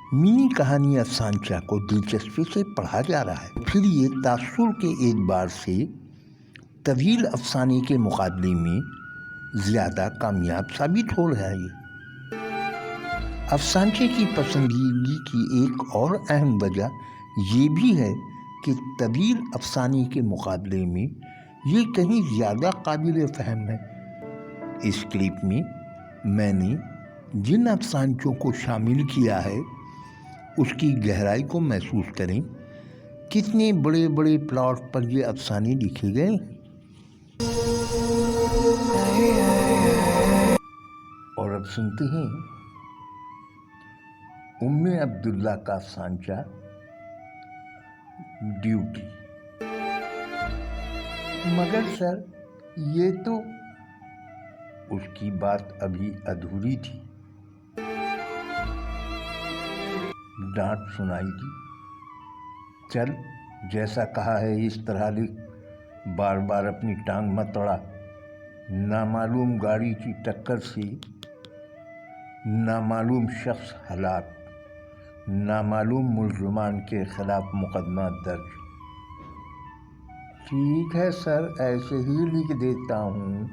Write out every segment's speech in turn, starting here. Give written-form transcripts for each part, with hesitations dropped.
Mini कहानी अफसानचा को दिलचस्पी से पढ़ा जा रहा है। फिर ये तासुर के एतबार से तवील अफसाने के मुकाबले में ज़्यादा कामयाब साबित हो रहा है। अफसानचे की पसंदीदगी की एक और अहम वजह ये भी है कि तवील अफसाने के मुकाबले में ये कहीं ज़्यादा काबिल फ़हम है। इस क्लिप में मैंने जिन अफसानचों को शामिल किया है उसकी गहराई को महसूस करें। कितने बड़े बड़े प्लॉट पर ये अफसाने लिखे गए। और अब सुनते हैं उम्मे अब्दुल्ला का अफसानचा ड्यूटी। मगर सर ये तो उसकी बात अभी अधूरी थी। डांट सुनाई दी। चल जैसा कहा है इस तरह लिख, बार बार अपनी टांग मत अड़ा। नामालूम गाड़ी की टक्कर से नामालूम शख्स हलाक, नामालूम मुल्ज़िमान के खिलाफ मुकदमा दर्ज। ठीक है सर, ऐसे ही लिख देता हूँ।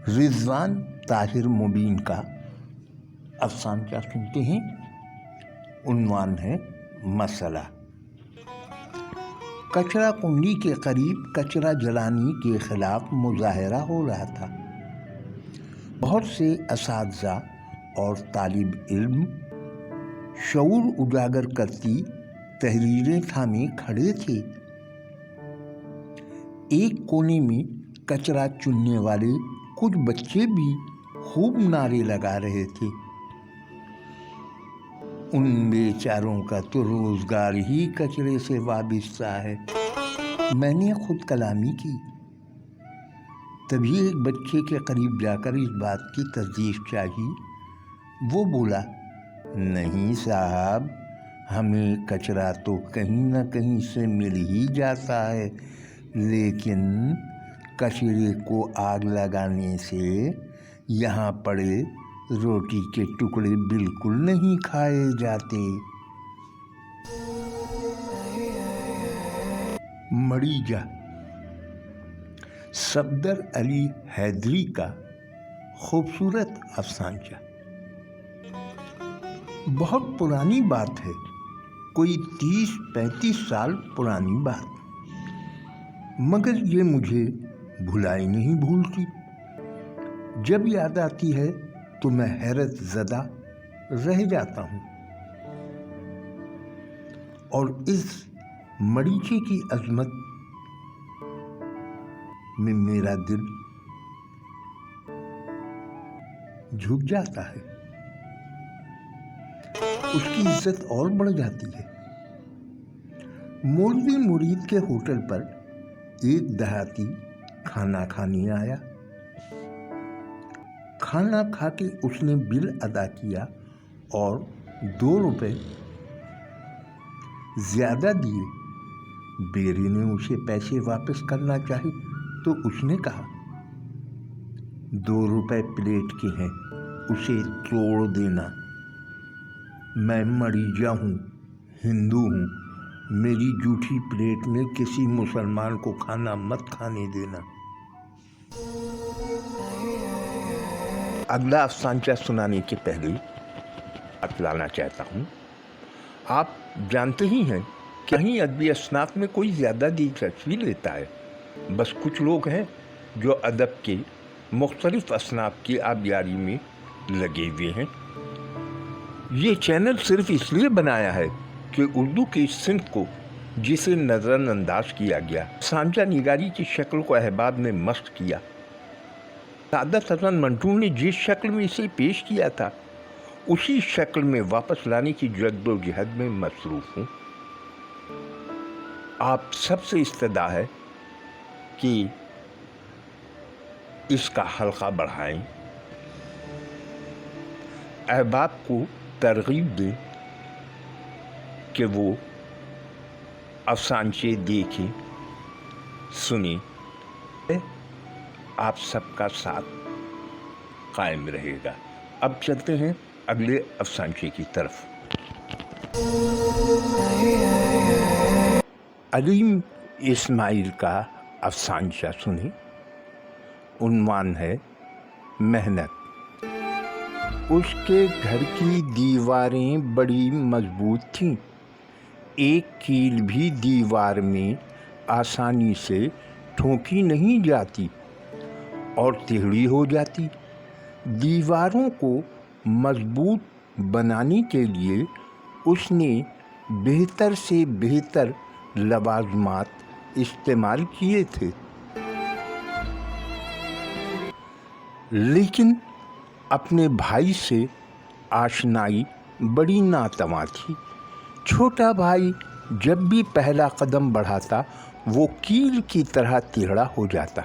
रिजवान ताहिर मुबीन का अफसानचा सुनते हैं। उन्वान है मसला। कचरा कुंडी के करीब कचरा जलाने के खिलाफ मुजाहरा हो रहा था। बहुत से असातिज़ा और तालिब इल्म शऊर उजागर करती तहरीरें थामे खड़े थे। एक कोने में कचरा चुनने वाले कुछ बच्चे भी खूब नारे लगा रहे थे। उन बेचारों का तो रोजगार ही कचरे से वाबिस्ता है। मैंने खुद कलामी की। तभी एक बच्चे के करीब जाकर इस बात की तस्दीक चाही। वो बोला, नहीं साहब, हमें कचरा तो कहीं न कहीं से मिल ही जाता है, लेकिन कचरे को आग लगाने से यहाँ पड़े रोटी के टुकड़े बिल्कुल नहीं खाए जाते। मरीजा सफदर अली हैदरी का खूबसूरत अफसानचा। बहुत पुरानी बात है, कोई 30-35 साल पुरानी बात, मगर ये मुझे भुलाई नहीं भूलती। जब याद आती है तो मैं हैरत ज़दा रह जाता हूँ और इस मरीचे की अजमत में मेरा दिल झुक जाता है। उसकी इज्जत और बढ़ जाती है। मौलवी मुरीद के होटल पर एक देहाती खाना खाने आया। खाना खा के उसने बिल अदा किया और 2 रुपए ज़्यादा दिए। बेरी ने उसे पैसे वापस करना चाहे तो उसने कहा, 2 रुपए प्लेट के हैं, उसे तोड़ देना। मैं मरीजा हूँ, हिंदू हूँ, मेरी जूठी प्लेट में किसी मुसलमान को खाना मत खाने देना। अगला अफसानचा सुनाने के पहले बात लाना चाहता हूँ। आप जानते ही हैं कि कहीं अदबी असनाफ में कोई ज़्यादा दिलचस्पी लेता है। बस कुछ लोग हैं जो अदब के मुख्तलिफ असनाफ की आबियारी में लगे हुए हैं। ये चैनल सिर्फ इसलिए बनाया है कि उर्दू की इस सिंफ को जिसे नज़रअंदाज किया गया, अफसानचा निगारी की शक्ल को अहबाब ने मस्त किया। सादत हसन मंटू ने जिस शक्ल में इसे पेश किया था उसी शक्ल में वापस लाने की जद्दोजहद में मसरूफ़ हूँ। आप सबसे इस्तदा है कि इसका हल्का बढ़ाएं, अहबाब को तरगीब दें कि वो अफसानचे देखें, सुने। आप सबका साथ कायम रहेगा। अब चलते हैं अगले अफसानचे की तरफ। अलीम इस्माइल का अफसानचा सुने। उन्वान है मेहनत। उसके घर की दीवारें बड़ी मजबूत थीं। एक कील भी दीवार में आसानी से ठोकी नहीं जाती और टेढ़ी हो जाती। दीवारों को मजबूत बनाने के लिए उसने बेहतर से बेहतर लवाज़मात इस्तेमाल किए थे, लेकिन अपने भाई से आशनाई बड़ी नातवा थी। छोटा भाई जब भी पहला कदम बढ़ाता वो कील की तरह टेढ़ा हो जाता।